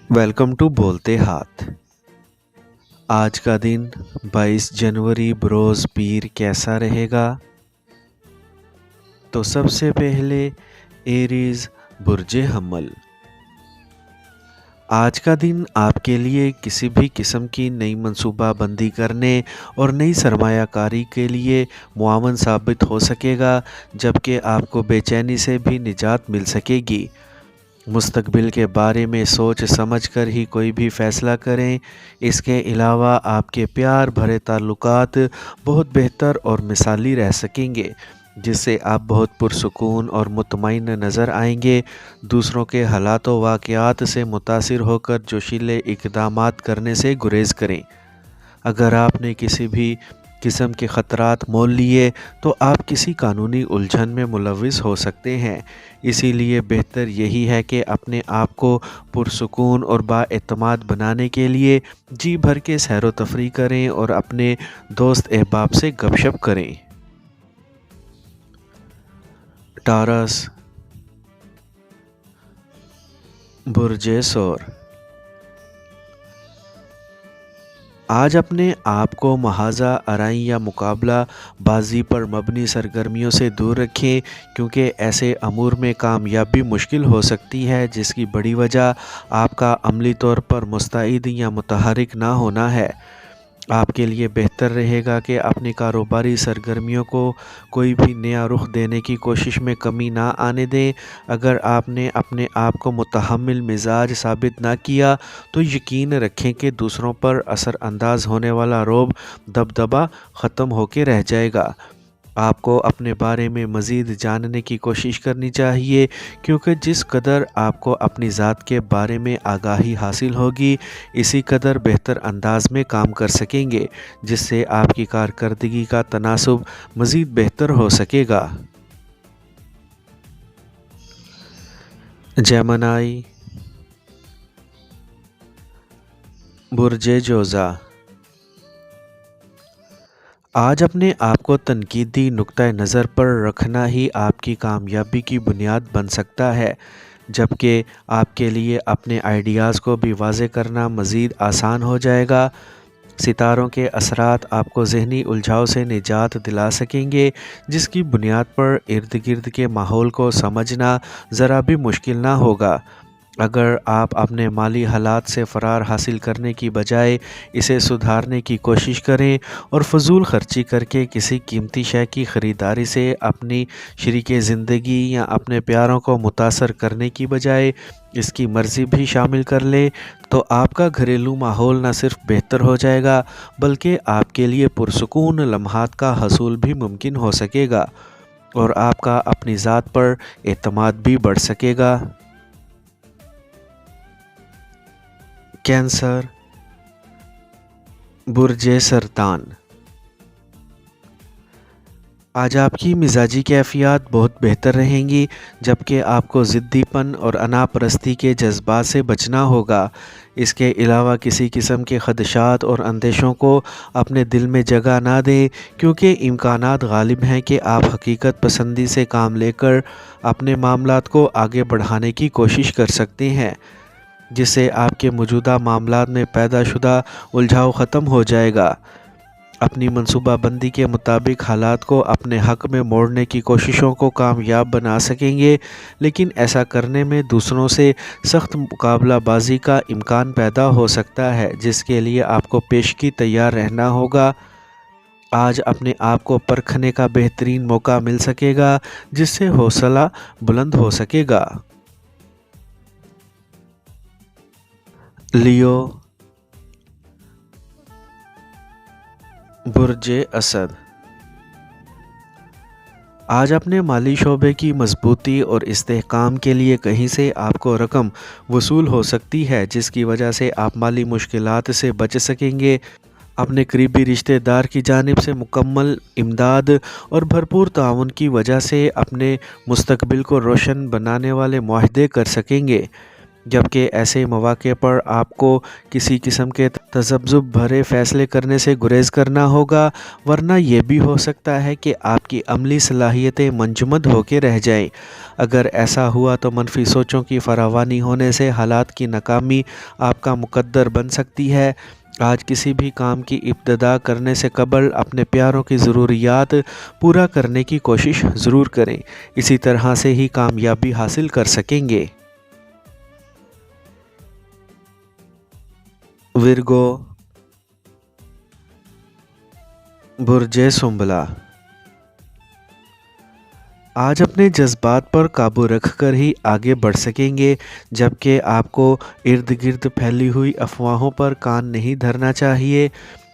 Welcome to बोलते हाथ। आज का दिन 22 जनवरी बरोज़ पीर कैसा रहेगा? तो सबसे पहले एरीज बुर्जे हम्मल। आज का दिन आपके लिए किसी भी किस्म की नई मंसूबा बंदी करने और नई सरमायाकारी के लिए मुआवन साबित हो सकेगा, जबकि आपको बेचैनी से भी निजात मिल सकेगी। मुस्तकबिल के बारे में सोच समझ कर ही कोई भी फ़ैसला करें। इसके अलावा आपके प्यार भरे ताल्लुकात बहुत बेहतर और मिसाली रह सकेंगे, जिससे आप बहुत पुरसुकून और मुतमईन नज़र आएंगे। दूसरों के हालात व वाक़यात से मुतासिर होकर जोशीले इक़दामात करने से गुरेज़ करें। अगर आपने किसी भी किस्म के ख़तरात मोल लिए तो आप किसी कानूनी उलझन में मुलविस हो सकते हैं। इसीलिए बेहतर यही है कि अपने आप को पुरसुकून और बाएतमाद बनाने के लिए जी भर के सैर व तफरी करें और अपने दोस्त अहबाब से गपशप करें। टारस बुर्जे सौर। आज अपने आप को महाजा आराई या मुकाबला बाजी पर मबनी सरगर्मियों से दूर रखें, क्योंकि ऐसे अमूर में कामयाबी मुश्किल हो सकती है, जिसकी बड़ी वजह आपका अमली तौर पर मुस्तैद या मुतहरिक ना होना है। आपके लिए बेहतर रहेगा कि अपनी कारोबारी सरगर्मियों को कोई भी नया रुख देने की कोशिश में कमी ना आने दें। अगर आपने अपने आप को मुतहम्मिल मिजाज साबित ना किया तो यकीन रखें कि दूसरों पर असर अंदाज होने वाला रोब दबदबा ख़त्म होकर रह जाएगा। आपको अपने बारे में मज़ीद जानने की कोशिश करनी चाहिए, क्योंकि जिस कदर आपको अपनी ज़ात के बारे में आगाही हासिल होगी, इसी कदर बेहतर अंदाज में काम कर सकेंगे, जिससे आपकी कारकर्दगी का तनासुब मज़ीद बेहतर हो सकेगा। जेमिनी बुर्जे जोज़ा। आज अपने आप को तनकीदी नुक्ता नज़र पर रखना ही आपकी कामयाबी की बुनियाद बन सकता है, जबकि आपके लिए अपने आइडियाज़ को भी वाज़े करना मज़ीद आसान हो जाएगा। सितारों के असरात आपको ज़हनी उलझाव से निजात दिला सकेंगे, जिसकी बुनियाद पर इर्द गिर्द के माहौल को समझना ज़रा भी मुश्किल ना होगा। अगर आप अपने माली हालात से फ़रार हासिल करने की बजाय इसे सुधारने की कोशिश करें और फजूल खर्ची करके किसी कीमती शय की ख़रीदारी से अपनी शरीके ज़िंदगी या अपने प्यारों को मुतासर करने की बजाय इसकी मर्ज़ी भी शामिल कर लें, तो आपका घरेलू माहौल न सिर्फ बेहतर हो जाएगा, बल्कि आपके लिए पुरसुकून लम्हात का हसूल भी मुमकिन हो सकेगा और आपका अपनी ज़ात पर एतमाद भी बढ़ सकेगा। कैंसर बुर्जे सरतान। आज आपकी मिजाजी कैफियत बहुत बेहतर रहेंगी, जबकि आपको ज़िद्दीपन और अनापरस्ती के जज्बात से बचना होगा। इसके अलावा किसी किस्म के ख़दशात और अंदेशों को अपने दिल में जगह ना दें, क्योंकि इम्कानात गालिब हैं कि आप हकीकत पसंदी से काम लेकर अपने मामलात को आगे बढ़ाने की कोशिश कर सकते हैं, जिससे आपके मौजूदा मामलात में पैदा शुदा उलझाव ख़त्म हो जाएगा। अपनी मनसूबाबंदी के मुताबिक हालात को अपने हक़ में मोड़ने की कोशिशों को कामयाब बना सकेंगे, लेकिन ऐसा करने में दूसरों से सख्त मुकाबलाबाजी का इम्कान पैदा हो सकता है, जिसके लिए आपको पेशगी तैयार रहना होगा। आज अपने आप को परखने का बेहतरीन मौका मिल सकेगा, जिससे हौसला बुलंद हो सकेगा। लियो बुर्जे असद। आज अपने माली शोबे की मजबूती और इस्तेहकाम के लिए कहीं से आपको रकम वसूल हो सकती है, जिसकी वजह से आप माली मुश्किलात से बच सकेंगे। अपने करीबी रिश्तेदार की जानिब से मुकम्मल इमदाद और भरपूर ताउन की वजह से अपने मुस्तकबिल को रोशन बनाने वाले मुआहदे कर सकेंगे, जबकि ऐसे मौके पर आपको किसी किस्म के तज़ब्ज़ुब भरे फैसले करने से गुरेज करना होगा, वरना ये भी हो सकता है कि आपकी अमली सलाहियतें मंजमद होकर रह जाएं। अगर ऐसा हुआ तो मनफी सोचों की फरावानी होने से हालात की नाकामी आपका मुकद्दर बन सकती है। आज किसी भी काम की इब्तिदा करने से कबल अपने प्यारों की ज़रूरियात पूरा करने की कोशिश ज़रूर करें। इसी तरह से ही कामयाबी हासिल कर सकेंगे। विर्गो, बुर्जे सुंबला। आज अपने जज्बात पर काबू रखकर ही आगे बढ़ सकेंगे, जबकि आपको इर्द गिर्द फैली हुई अफवाहों पर कान नहीं धरना चाहिए,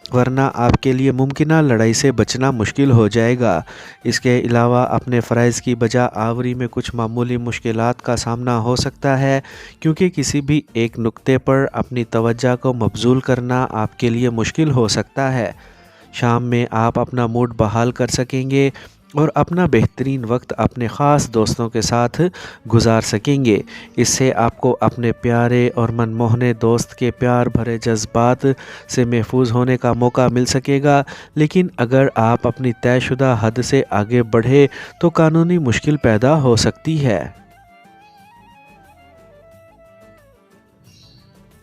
वरना आपके लिए मुमकिना लड़ाई से बचना मुश्किल हो जाएगा। इसके अलावा अपने फ़राइज़ की बजा आवरी में कुछ मामूली मुश्किलात का सामना हो सकता है, क्योंकि किसी भी एक नुक्ते पर अपनी तवज्जो को मबज़ूल करना आपके लिए मुश्किल हो सकता है। शाम में आप अपना मूड बहाल कर सकेंगे और अपना बेहतरीन वक्त अपने ख़ास दोस्तों के साथ गुजार सकेंगे। इससे आपको अपने प्यारे और मनमोहने दोस्त के प्यार भरे जज्बात से महफूज होने का मौका मिल सकेगा। लेकिन अगर आप अपनी तयशुदा हद से आगे बढ़े तो कानूनी मुश्किल पैदा हो सकती है।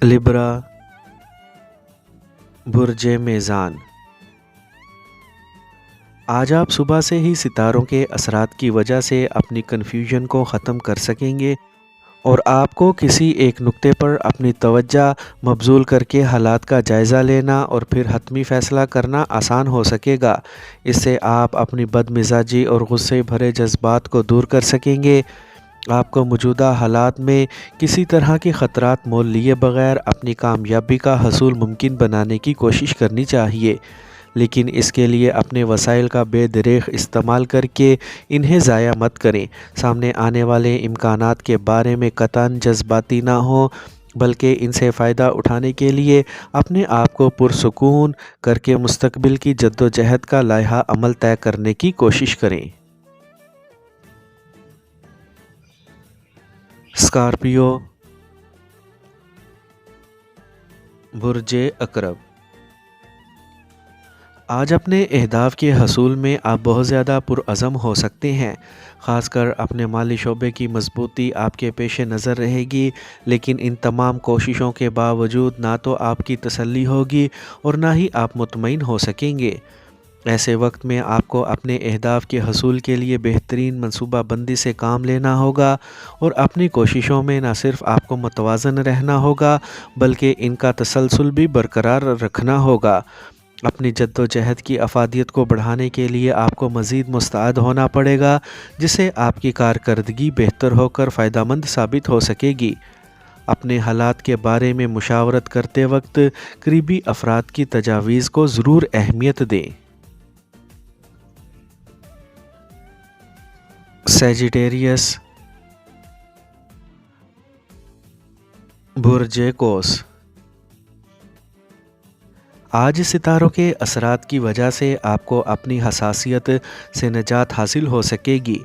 लिब्रा, बुर्जे मेज़ान। आज आप सुबह से ही सितारों के असरात की वजह से अपनी कन्फ्यूजन को ख़त्म कर सकेंगे और आपको किसी एक नुक्ते पर अपनी तवज्जो मबज़ूल करके हालात का जायज़ा लेना और फिर हतमी फ़ैसला करना आसान हो सकेगा। इससे आप अपनी बदमिजाजी और गुस्से भरे जज्बात को दूर कर सकेंगे। आपको मौजूदा हालात में किसी तरह के ख़तरात मोल लिए बग़ैर अपनी कामयाबी का हसूल मुमकिन बनाने की कोशिश करनी चाहिए, लेकिन इसके लिए अपने वसाइल का बेदरेख इस्तेमाल करके इन्हें ज़ाया मत करें। सामने आने वाले इम्कानात के बारे में कतन जज्बाती ना हो, बल्कि इनसे फ़ायदा उठाने के लिए अपने आप को पुरसुकून करके मुस्तकबिल की जद्दोजहद का लाइहा अमल तय करने की कोशिश करें। स्कॉर्पियो, बुर्जे अकरब। आज अपने अहदाफ़ के हसूल में आप बहुत ज़्यादा पुरअज़म हो सकते हैं। ख़ासकर अपने माली शोबे की मजबूती आपके पेश नज़र रहेगी, लेकिन इन तमाम कोशिशों के बावजूद ना तो आपकी तसल्ली होगी और ना ही आप मुतमईन हो सकेंगे। ऐसे वक्त में आपको अपने अहदाफ़ के हसूल के लिए बेहतरीन मनसूबा बंदी से काम लेना होगा और अपनी कोशिशों में न सिर्फ़ आपको मुतवाज़न रहना होगा, बल्कि इनका तसलसल भी बरकरार रखना होगा। अपनी जद्दोजहद की अफादियत को बढ़ाने के लिए आपको मज़ीद मुस्तैद होना पड़ेगा, जिससे आपकी कारकर्दगी बेहतर होकर फ़ायदेमंद साबित हो सकेगी। अपने हालात के बारे में मुशावरत करते वक्त करीबी अफराद की तजावीज़ को ज़रूर अहमियत दें। सैजिटेरियस, बुर्जे कोस। आज सितारों के असरात की वजह से आपको अपनी हसासियत से निजात हासिल हो सकेगी,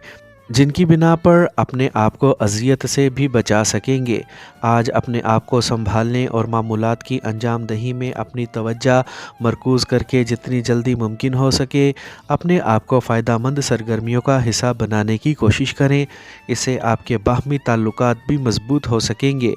जिनकी बिना पर अपने आप को अजियत से भी बचा सकेंगे। आज अपने आप को संभालने और मामूलात की अंजाम दही में अपनी तवज्जो मरकूज़ करके जितनी जल्दी मुमकिन हो सके अपने आप को फ़ायदेमंद सरगर्मियों का हिस्सा बनाने की कोशिश करें। इससे आपके बाहमी ताल्लुकात भी मजबूत हो सकेंगे।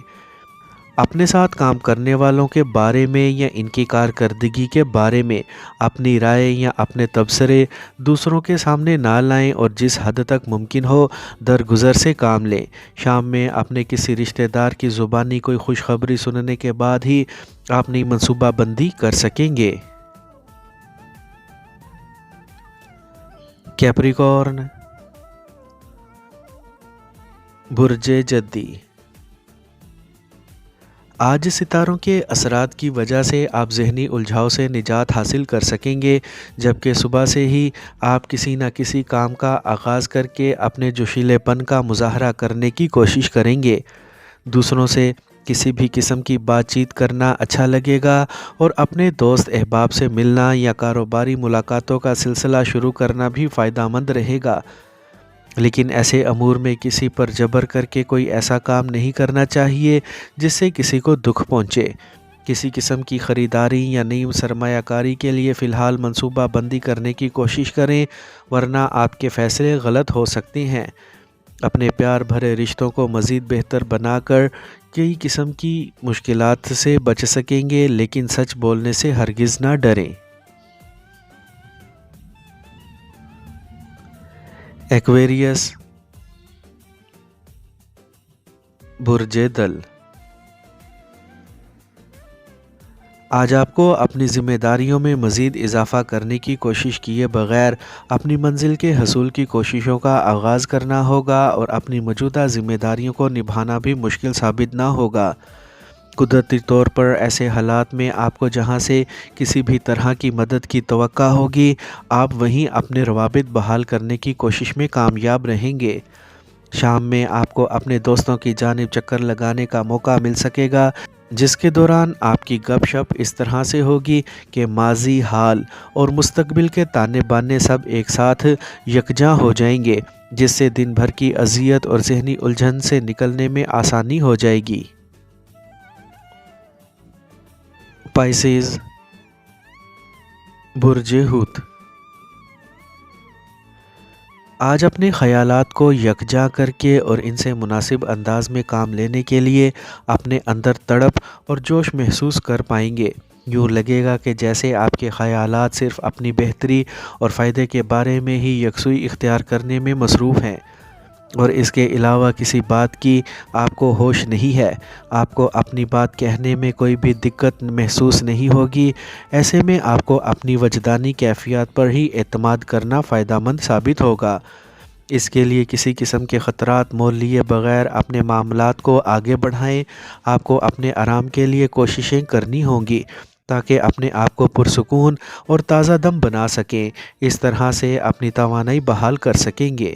अपने साथ काम करने वालों के बारे में या इनकी कारकर्दगी के बारे में अपनी राय या अपने तबसरे दूसरों के सामने ना लाएं और जिस हद तक मुमकिन हो दरगुजर से काम लें। शाम में अपने किसी रिश्तेदार की ज़ुबानी कोई खुशखबरी सुनने के बाद ही अपनी मनसूबा बंदी कर सकेंगे। कैप्रिकॉर्न, बुर्जे जद्दी। आज सितारों के असरात की वजह से आप ज़हनी उलझाव से निजात हासिल कर सकेंगे, जबकि सुबह से ही आप किसी न किसी काम का आगाज़ करके अपने जोशीलेपन का मुज़ाहरा करने की कोशिश करेंगे। दूसरों से किसी भी किस्म की बातचीत करना अच्छा लगेगा और अपने दोस्त अहबाब से मिलना या कारोबारी मुलाकातों का सिलसिला शुरू करना भी फ़ायदेमंद रहेगा। लेकिन ऐसे अमूर में किसी पर जबर करके कोई ऐसा काम नहीं करना चाहिए जिससे किसी को दुख पहुँचे। کسی قسم کی خریداری یا نئی سرمایہ کاری کے لیے فی الحال منصوبہ بندی کرنے کی کوشش کریں، ورنہ آپ کے فیصلے غلط ہو سکتے ہیں۔ اپنے پیار بھرے رشتوں کو مزید بہتر بنا کر کئی قسم کی مشکلات سے بچ سکیں گے، لیکن سچ بولنے سے ہرگز نہ ڈریں۔ ایکویریس، برج دل۔ آج آپ کو اپنی ذمہ داریوں میں مزید اضافہ کرنے کی کوشش کیے بغیر اپنی منزل کے حصول کی کوششوں کا آغاز کرنا ہوگا، اور اپنی موجودہ ذمہ داریوں کو نبھانا بھی مشکل ثابت نہ ہوگا۔ قدرتی طور پر ایسے حالات میں آپ کو جہاں سے کسی بھی طرح کی مدد کی توقع ہوگی، آپ وہیں اپنے روابط بحال کرنے کی کوشش میں کامیاب رہیں گے۔ شام میں آپ کو اپنے دوستوں کی جانب چکر لگانے کا موقع مل سکے گا، جس کے دوران آپ کی گپ شپ اس طرح سے ہوگی کہ ماضی، حال اور مستقبل کے تانے بانے سب ایک ساتھ یکجا ہو جائیں گے، جس سے دن بھر کی اذیت اور ذہنی الجھن سے نکلنے میں آسانی ہو جائے گی۔ پائسیز، برج حوت۔ آج اپنے خیالات کو یکجا کر کے اور ان سے مناسب انداز میں کام لینے کے لیے اپنے اندر تڑپ اور جوش محسوس کر پائیں گے۔ یوں لگے گا کہ جیسے آپ کے خیالات صرف اپنی بہتری اور فائدے کے بارے میں ہی یکسوئی اختیار کرنے میں مصروف ہیں، اور اس کے علاوہ کسی بات کی آپ کو ہوش نہیں ہے۔ آپ کو اپنی بات کہنے میں کوئی بھی دقت محسوس نہیں ہوگی۔ ایسے میں آپ کو اپنی وجدانی کیفیات پر ہی اعتماد کرنا فائدہ مند ثابت ہوگا۔ اس کے لیے کسی قسم کے خطرات مول لیے بغیر اپنے معاملات کو آگے بڑھائیں۔ آپ کو اپنے آرام کے لیے کوششیں کرنی ہوں گی تاکہ اپنے آپ کو پرسکون اور تازہ دم بنا سکیں۔ اس طرح سے اپنی توانائی بحال کر سکیں گے۔